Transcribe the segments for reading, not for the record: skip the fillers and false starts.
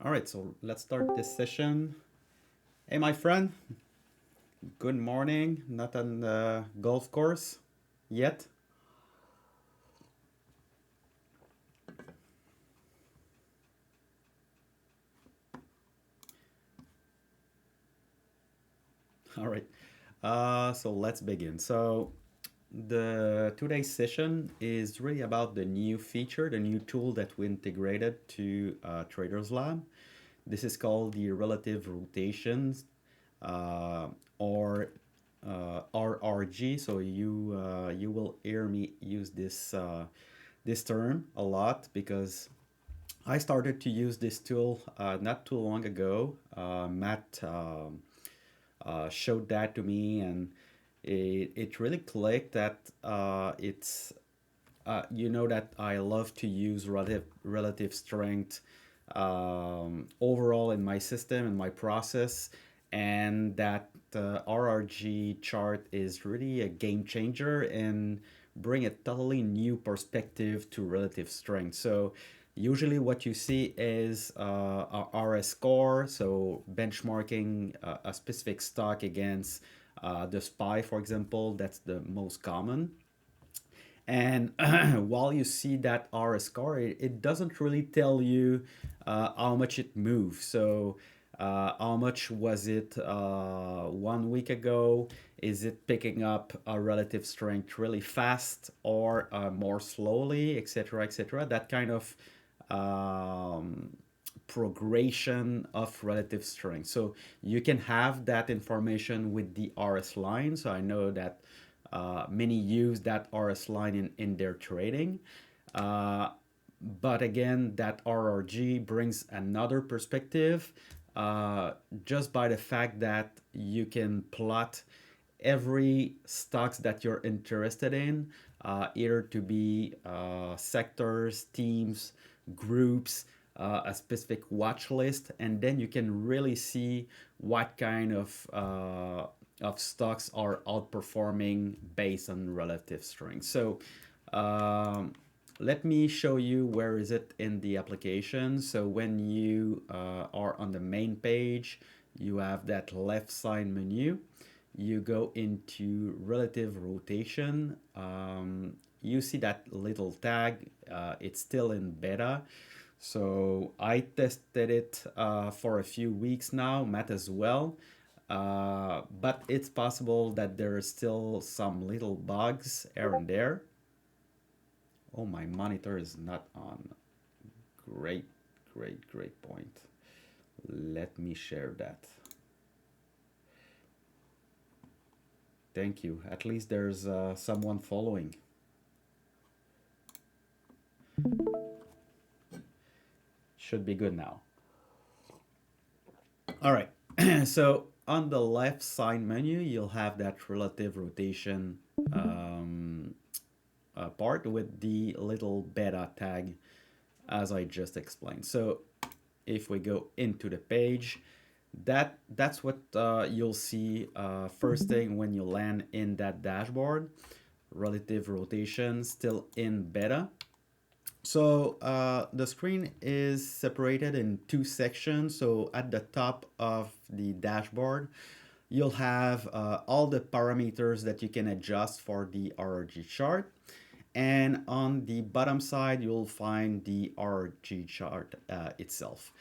All right, so let's start this session. Hey, my friend, good morning. Not on the golf course yet. All right, so let's begin. So the today's session is really about the new feature, the new tool that we integrated to Traders Lab. This is called the relative rotations, uh, or RRG. So you will hear me use this term a lot because I started to use this tool not too long ago. Matt showed that to me, and it really clicked that it's you know that I love to use relative strength overall in my system and my process, and that RRG chart is really a game changer and bring a totally new perspective to relative strength. So usually what you see is a RS score, so benchmarking a specific stock against the SPY, for example. That's the most common. And while you see that RS score, it doesn't really tell you how much it moves. So, how much was it 1 week ago? Is it picking up a relative strength really fast or more slowly, etc., etc.? That kind of progression of relative strength. So you can have that information with the RS line. So I know that many use that RS line in their trading. Uh, but again, that RRG brings another perspective just by the fact that you can plot every stocks that you're interested in, either to be sectors, teams, groups, a specific watch list, and then you can really see what kind of stocks are outperforming based on relative strength. So um, let me show you where is it in the application. So when you are on the main page, you have that left side menu. You go into relative rotation. You see that little tag. It's still in beta. So I tested it for a few weeks now, Matt as well. But it's possible that there are still some little bugs here and there. Oh, my monitor is not on. Great, great point. Let me share that. Thank you. At least there's someone following. Should be good now. All right. So on the left side menu, you'll have that relative rotation part with the little beta tag as I just explained. So if we go into the page, that's what you'll see first thing when you land in that dashboard. Relative rotation still in beta. So the screen is separated in two sections. So at the top of the dashboard, you'll have all the parameters that you can adjust for the RRG chart. And on the bottom side, you'll find the RRG chart itself.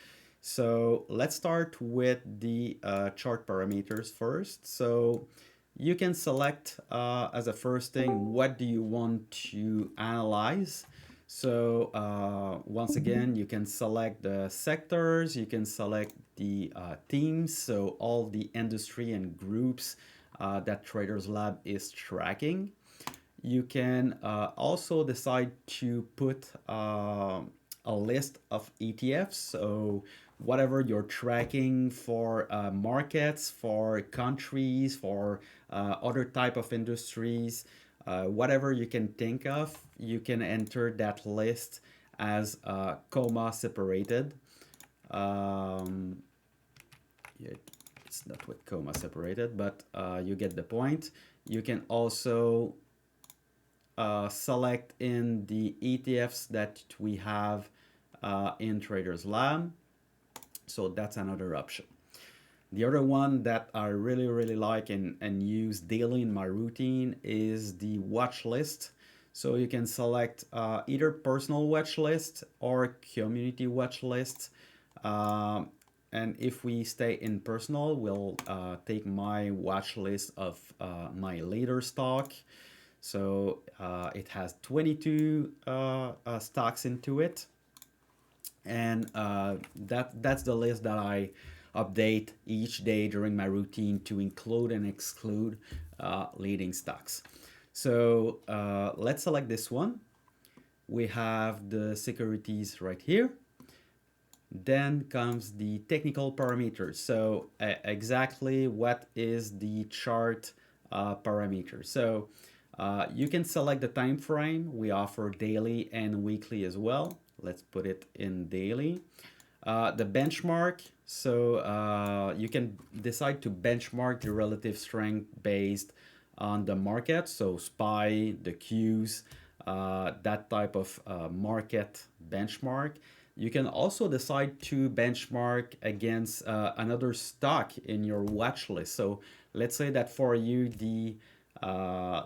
So let's start with the chart parameters first. So you can select as a first thing, what do you want to analyze? So once again, you can select the sectors, you can select the teams, so all the industry and groups that Traders Lab is tracking. You can also decide to put a list of ETFs. So whatever you're tracking for markets, for countries, for other type of industries, whatever you can think of, you can enter that list as comma separated. Um, yeah, it's not with comma separated, but you get the point. You can also select in the ETFs that we have in Traders Lab. So that's another option. The other one that I really, really like and use daily in my routine is the watch list. So you can select either personal watch list or community watch list. Um, and if we stay in personal, we'll take my watch list of my later stock. So it has 22 stocks into it, and that's the list that I update each day during my routine to include and exclude leading stocks. So let's select this one. We have the securities right here. Then comes the technical parameters. So exactly what is the chart parameter. So you can select the time frame. We offer daily and weekly as well. Let's put it in daily. The benchmark. So you can decide to benchmark the relative strength based on the market. So SPY, the Qs, that type of market benchmark. You can also decide to benchmark against another stock in your watch list. So let's say that for you, the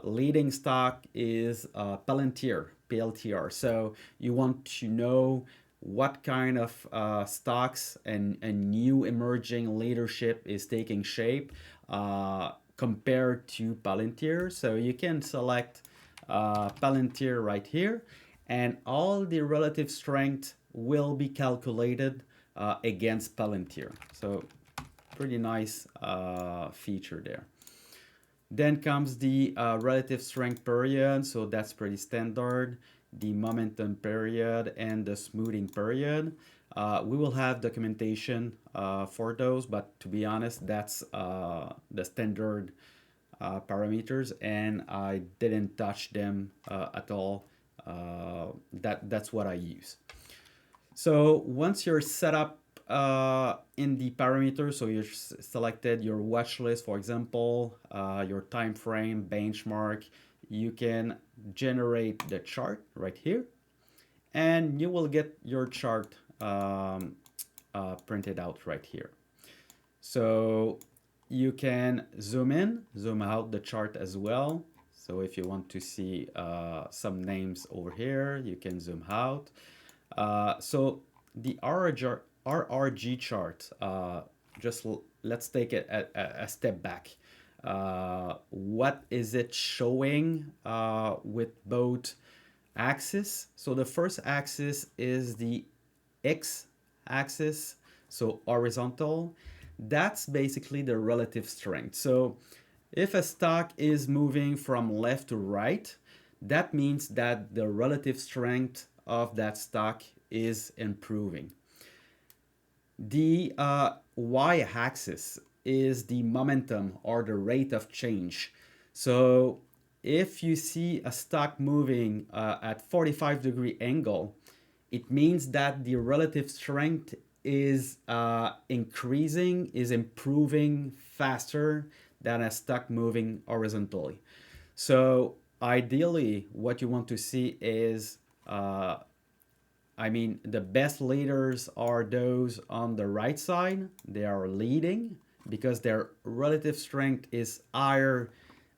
leading stock is Palantir, PLTR. So you want to know what kind of stocks and new emerging leadership is taking shape compared to Palantir. So you can select Palantir right here, and all the relative strength will be calculated against Palantir. So pretty nice feature there. Then comes the relative strength period, so that's pretty standard. The momentum period and the smoothing period. We will have documentation for those, but to be honest, that's the standard parameters, and I didn't touch them at all. That's what I use. So once you're set up in the parameters, so you've selected your watch list, for example, your time frame, benchmark, you can generate the chart right here, and you will get your chart printed out right here. So you can zoom in, zoom out the chart as well. So if you want to see some names over here, you can zoom out. So the RRG chart, let's take it a step back. What is it showing with both axes? So the first axis is the X axis, so horizontal. That's basically the relative strength. So if a stock is moving from left to right, that means that the relative strength of that stock is improving. The y-axis is the momentum or the rate of change. So if you see a stock moving at 45-degree angle, it means that the relative strength is increasing, is improving faster than a stock moving horizontally. So ideally, what you want to see is the best leaders are those on the right side. They are leading because their relative strength is higher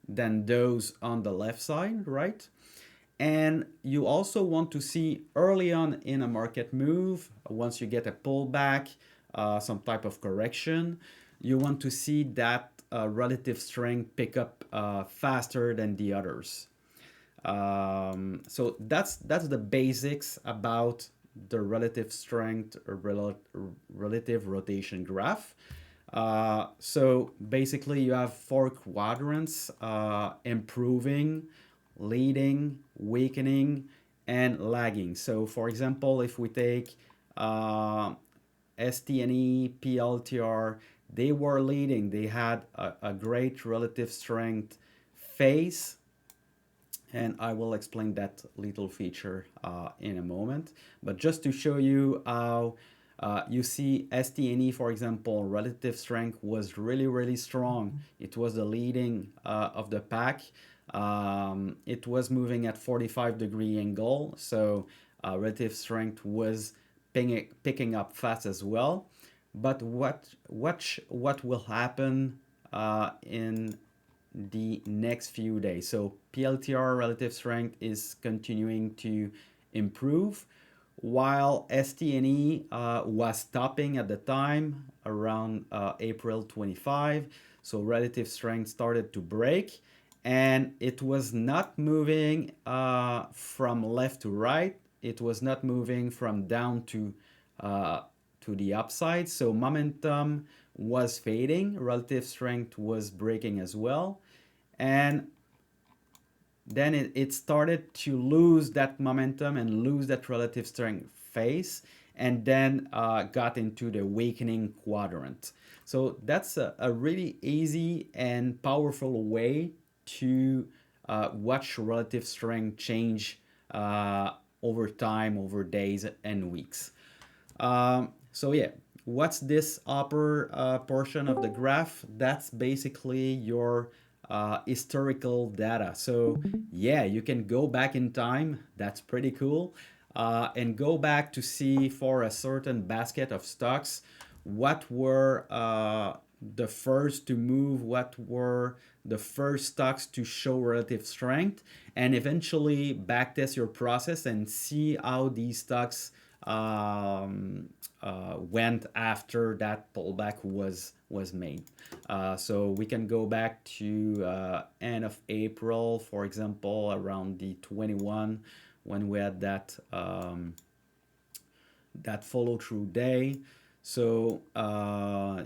than those on the left side, right? And you also want to see early on in a market move, once you get a pullback, some type of correction, you want to see that relative strength pick up faster than the others. So that's the basics about the relative strength or relative rotation graph. So basically you have four quadrants: improving, leading, weakening, and lagging. So for example, if we take STNE, PLTR, they were leading. They had a great relative strength phase, and I will explain that little feature in a moment. But just to show you how you see STNE, for example, relative strength was really, really strong. It was the leading of the pack. It was moving at 45-degree angle, so relative strength was picking up fast as well. But what will happen in the next few days? So PLTR relative strength is continuing to improve, while STNE was stopping at the time around April 25. So relative strength started to break, and it was not moving from left to right. It was not moving from down uh, to the upside. So momentum was fading, relative strength was breaking as well. And then it started to lose that momentum and lose that relative strength phase, and then got into the weakening quadrant. So that's a really easy and powerful way to watch relative strength change over time, over days and weeks. So yeah, what's this upper portion of the graph? That's basically your historical data. So yeah, you can go back in time. That's pretty cool. And go back to see for a certain basket of stocks what were the first to move, what were the first stocks to show relative strength, and eventually backtest your process and see how these stocks went after that pullback was made. So we can go back to end of April, for example, around the 21, when we had that follow through day. So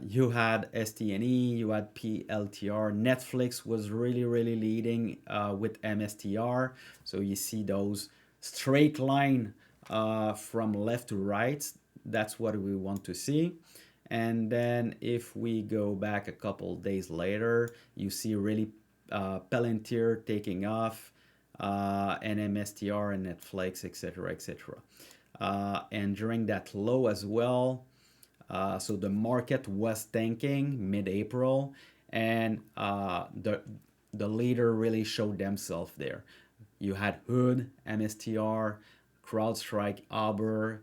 you had STNE, you had PLTR. Netflix was really leading with MSTR. So you see those straight line from left to right. That's what we want to see. And then if we go back a couple days later, you see really Palantir taking off, and MSTR and Netflix, etc., etc. And during that low as well, so the market was tanking mid-April, and the leader really showed themselves there. You had Hood, MSTR, CrowdStrike, Arbor,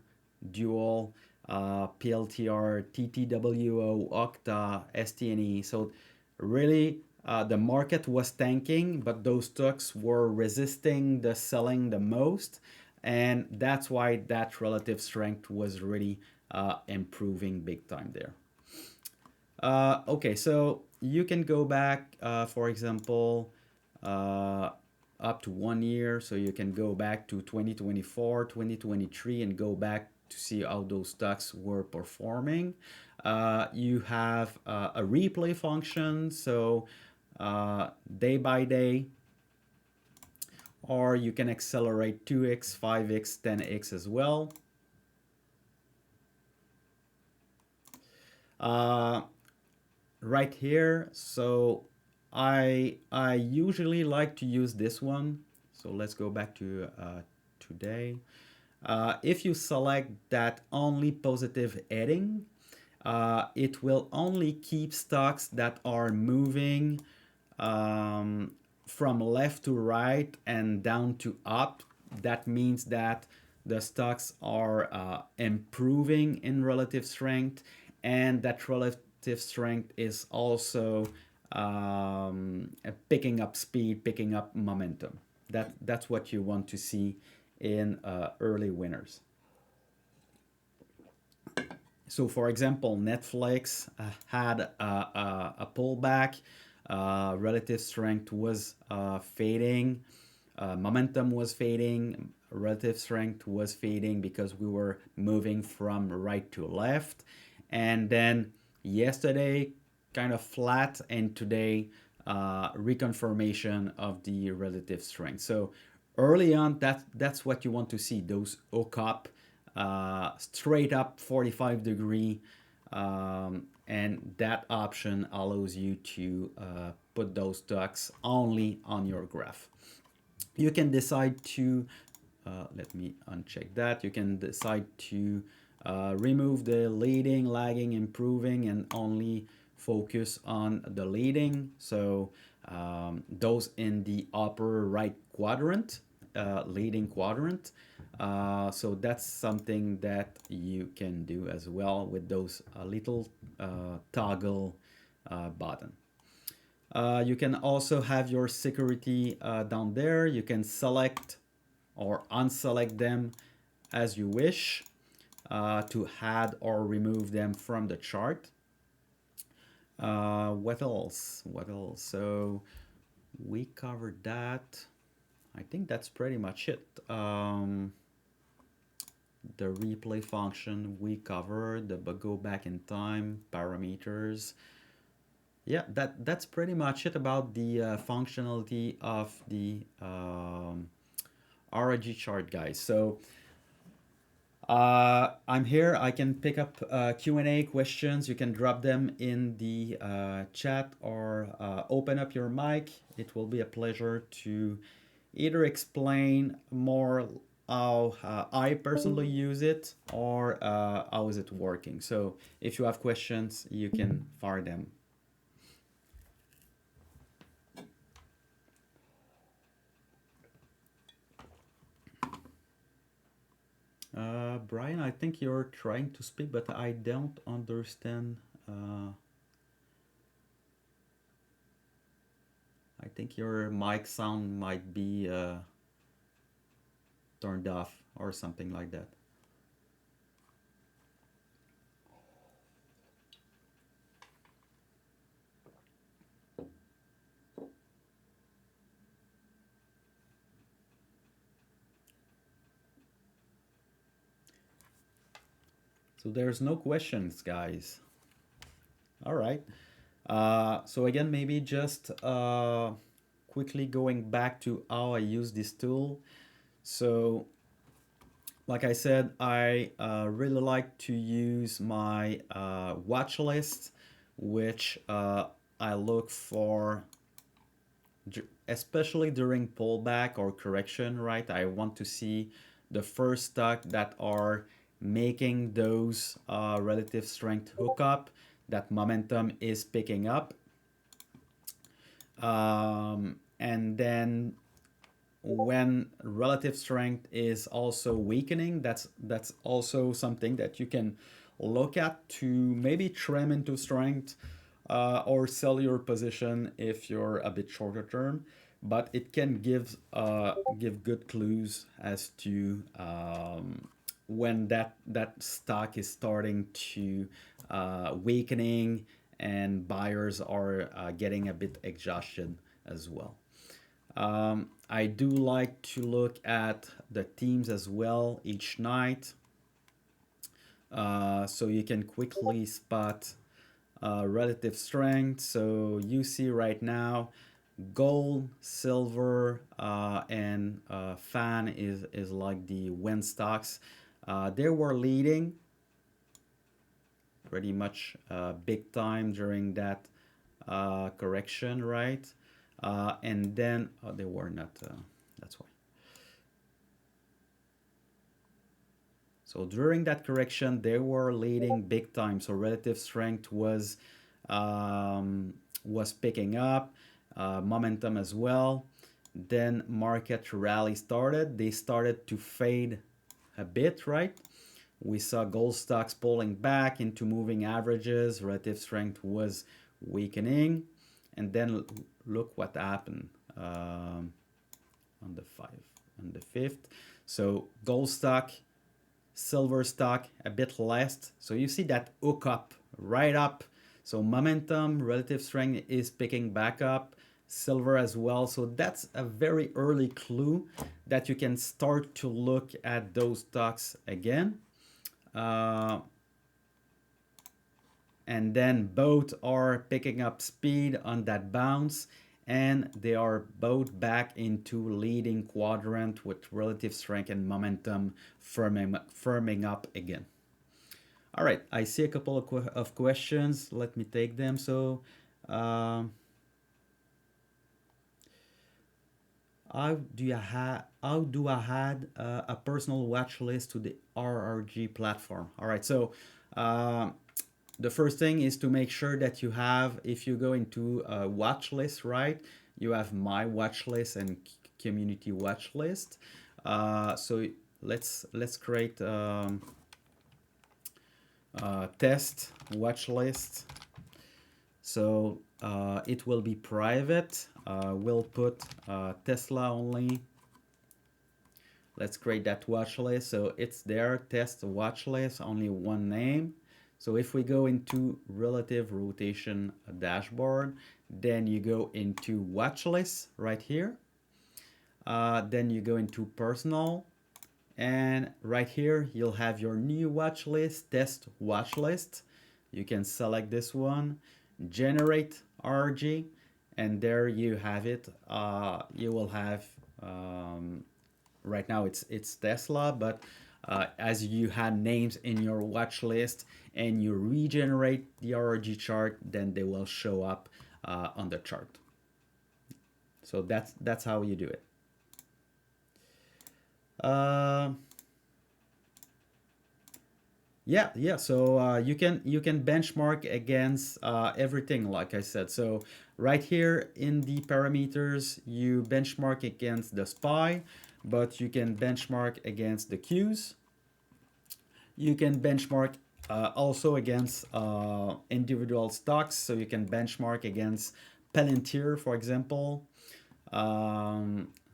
Dual, PLTR, TTWO, Okta, STNE. So really, the market was tanking, but those stocks were resisting the selling the most, and that's why that relative strength was really improving big time there. Okay, so you can go back, for example, up to 1 year. So you can go back to 2024, 2023, and go back to see how those stocks were performing. You have a replay function, so day by day, or you can accelerate 2x, 5x, 10x as well. Right here, so I usually like to use this one. So let's go back to today. If you select that only positive heading, it will only keep stocks that are moving from left to right and down to up. That means that the stocks are improving in relative strength, and that relative strength is also picking up speed, picking up momentum. That's what you want to see in early winners. So, for example, Netflix had a pullback. Relative strength was fading. Momentum was fading. Relative strength was fading because we were moving from right to left. And then yesterday, kind of flat, and today, reconfirmation of the relative strength. So early on, that's what you want to see, those hook up, straight up 45-degree, and that option allows you to put those stocks only on your graph. You can decide to, let me uncheck that, you can decide to remove the leading, lagging, improving, and only focus on the leading. So those in the upper right quadrant. leading quadrant. So that's something that you can do as well with those little toggle button. You can also have your security down there. You can select or unselect them as you wish to add or remove them from the chart. What else? What else? So we covered that. I think that's pretty much it. The replay function we covered, the go back in time, parameters. Yeah, that's pretty much it about the functionality of the RRG chart, guys. So I'm here. I can pick up Q&A questions. You can drop them in the chat or open up your mic. It will be a pleasure to either explain more how I personally use it or how is it working. So if you have questions, you can fire them. Brian, I think you're trying to speak, but I don't understand. I think your mic sound might be turned off or something like that. So there's no questions, guys. All right. So again, maybe just quickly going back to how I use this tool. So like I said, I really like to use my watch list, which I look for, especially during pullback or correction, right? I want to see the first stock that are making those relative strength hookup, that momentum is picking up. And then when relative strength is also weakening, that's also something that you can look at to maybe trim into strength or sell your position if you're a bit shorter term. But it can give good clues as to when that stock is starting to weakening and buyers are getting a bit exhausted as well. I do like to look at the teams as well each night, so you can quickly spot relative strength. So you see right now, gold, silver, and fan is like the win stocks. They were leading pretty much big time during that correction, right? And then they were not. That's why. So during that correction, they were leading big time. So relative strength was picking up, momentum as well. Then market rally started. They started to fade a bit, right? We saw gold stocks pulling back into moving averages. Relative strength was weakening, and then look what happened on the 5th. So gold stock, silver stock a bit less. So you see that hook up right up. So momentum, relative strength is picking back up. Silver as well. So that's a very early clue that you can start to look at those stocks again. And then both are picking up speed on that bounce, and they are both back into leading quadrant with relative strength and momentum firming up again. All right, I see a couple of questions. Let me take them. So how do I add a personal watch list to the RRG platform? All right, so the first thing is to make sure that you have, if you go into a watch list, right, you have my watch list and community watch list. So let's create test watch list. So it will be private. We'll put Tesla only. Let's create that watch list. So it's there, test watch list, only one name. So if we go into relative rotation dashboard, then you go into watch list right here. Then you go into personal, and right here you'll have your new watch list, test watch list. You can select this one, generate RRG, and there you have it. You will have right now it's Tesla, but as you had names in your watch list and you regenerate the RRG chart, then they will show up on the chart. So that's how you do it. Uh, yeah. So you can benchmark against everything, like I said. So right here in the parameters, you benchmark against the SPY, but you can benchmark against the Qs. You can benchmark also against individual stocks. So you can benchmark against Palantir, for example.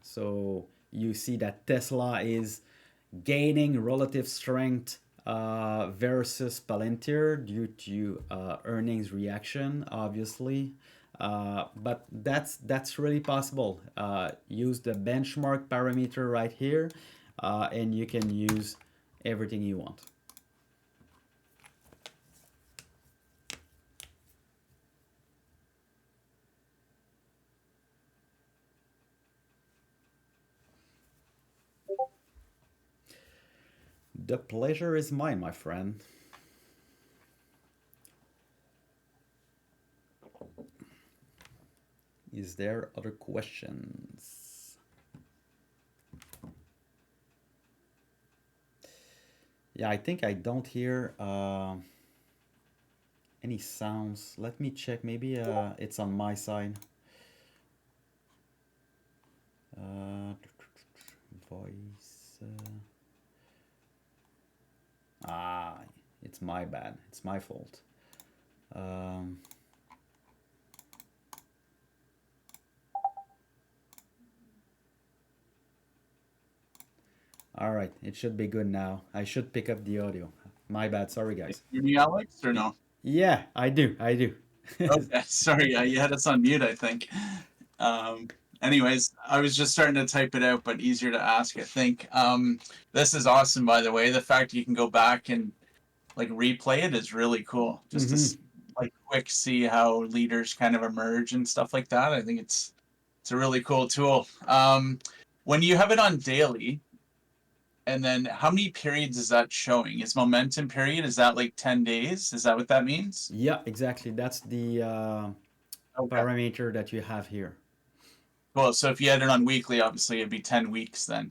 So you see that Tesla is gaining relative strength versus Palantir due to earnings reaction, obviously. But that's really possible. Use the benchmark parameter right here, and you can use everything you want. The pleasure is mine, my friend. Is there other questions? Yeah, I think I don't hear any sounds. Let me check. Maybe it's on my side. Voice. Ah, it's my bad. It's my fault. Um, all right, it should be good now. I should pick up the audio. My bad. Sorry, guys. You hear me, Alex, or no? Yeah, I do. I do. Okay, sorry, you had us on mute, I think. Um, anyways, I was just starting to type it out, but easier to ask, I think. This is awesome, by the way. The fact you can go back and like replay it is really cool. Just to Mm-hmm. like quick see how leaders kind of emerge and stuff like that. I think it's a really cool tool. When you have it on daily, and then how many periods is that showing? Is momentum period, is that like 10 days? Is that what that means? Yeah, exactly. That's the Okay. parameter that you have here. Well, so if you had it on weekly, obviously it'd be 10 weeks then.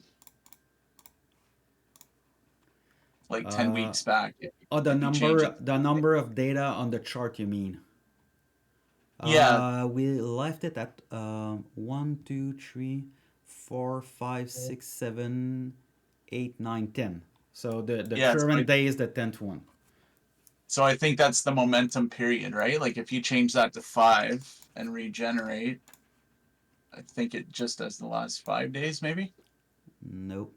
Like 10 Uh, weeks back oh, if you change it. the number of data on the chart, you mean? Yeah, We left it at 1, 2, 3, 4, 5, 6, 7, 8, 9, 10. So the yeah. current day is the 10th one. So I think that's the momentum period, right? Like if you change that to 5 and regenerate, I think it just does the last 5 days, maybe? Nope.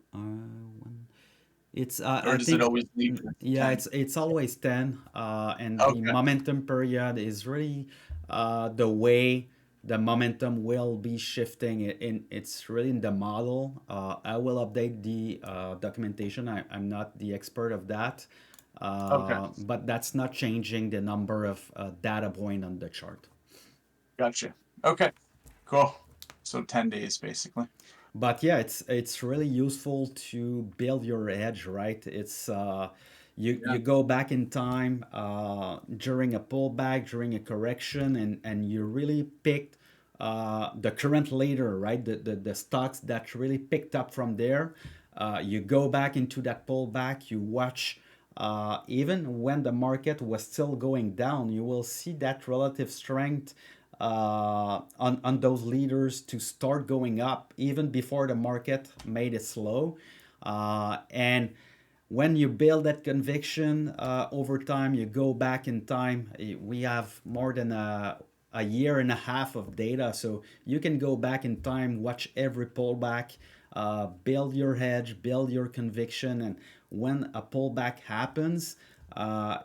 It's Or I does it think always leave it at yeah, 10? it's always 10, and the Okay. momentum period is really the way the momentum will be shifting. It's really in the model. I will update the documentation. I'm not the expert of that, Okay. but that's not changing the number of data point on the chart. Gotcha. Okay. Cool. So 10 days basically. But yeah, it's really useful to build your edge, right? It's you Yeah. go back in time during a pullback, during a correction, and you really picked the current leader, right? The stocks that really picked up from there. You go back into that pullback, you watch. Even when the market was still going down, you will see that relative strength on those leaders to start going up even before the market made it slow. And when you build that conviction over time, you go back in time. We have more than a year and a half of data, so you can go back in time, watch every pullback, build your hedge, build your conviction, and when a pullback happens,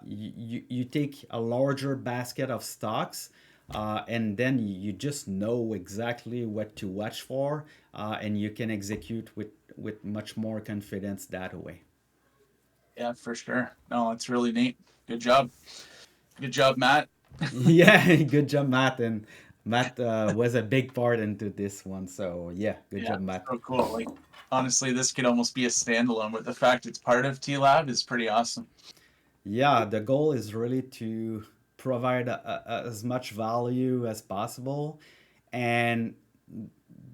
you take a larger basket of stocks, and then you just know exactly what to watch for, and you can execute with much more confidence that way. Yeah, for sure. No, it's really neat. Good job. Good job, Matt. Yeah, good job, Matt. And Matt was a big part into this one. So yeah, good Yeah, job, Matt. so cool. Like, honestly, this could almost be a standalone, but the fact it's part of T Lab is pretty awesome. Yeah, the goal is really to provide as much value as possible, and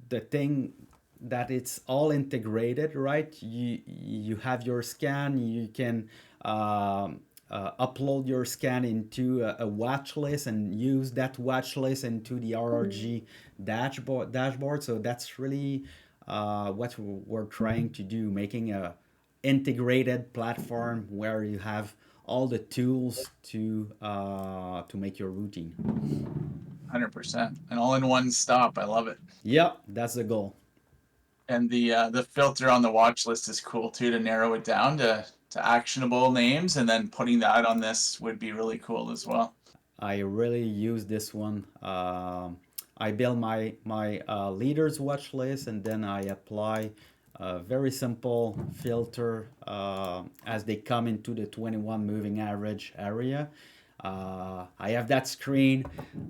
the thing that it's all integrated, right? You have your scan, you can upload your scan into a watch list and use that watch list into the RRG dashboard. So that's really what we're trying to do, making a integrated platform where you have all the tools to make your routine. 100%. And all in one stop. I love it. Yep, that's the goal. And the filter on the watch list is cool too, to narrow it down to actionable names, and then putting that on this would be really cool as well. I really use this one. I build my leaders watch list, and then I apply a very simple filter as they come into the 21 moving average area. I have that screen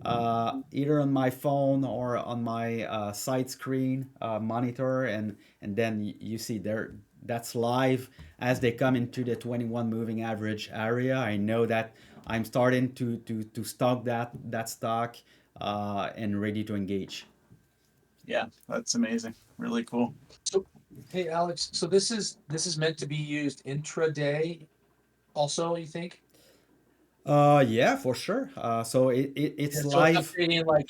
either on my phone or on my side screen monitor, and then you see there that's live as they come into the 21 moving average area. I know that I'm starting to stock that stock and ready to engage. Yeah, that's amazing. Really cool. So, hey, Alex, so this is meant to be used intraday also, you think? Yeah, for sure. So Yeah, it's so it's live. updating like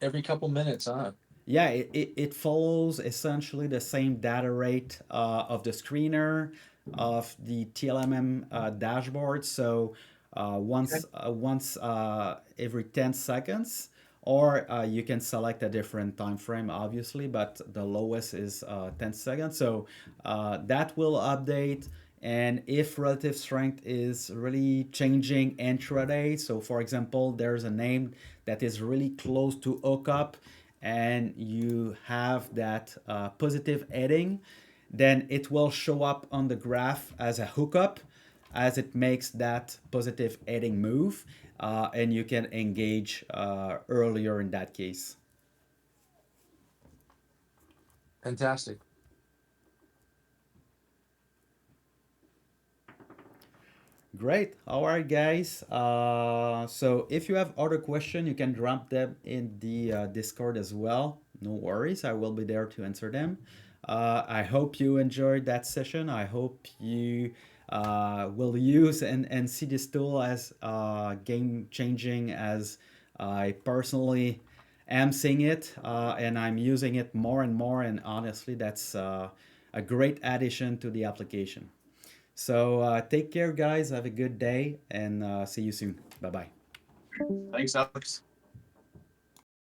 every couple minutes, huh? Yeah, it follows essentially the same data rate of the screener of the TLMM dashboard. So Okay. once every 10 seconds, or you can select a different time frame, obviously, but the lowest is 10 seconds. So that will update. And if relative strength is really changing intraday, so for example, there's a name that is really close to hookup, and you have that positive heading, then it will show up on the graph as a hookup as it makes that positive heading move, and you can engage earlier in that case. Fantastic. Great. All right, guys. So if you have other questions, you can drop them in the Discord as well. No worries. I will be there to answer them. I hope you enjoyed that session. I hope you will use and see this tool as game changing as I personally am seeing it, and I'm using it more and more. And honestly, that's a great addition to the application. So take care, guys. Have a good day, and see you soon. Bye bye. Thanks, Alex.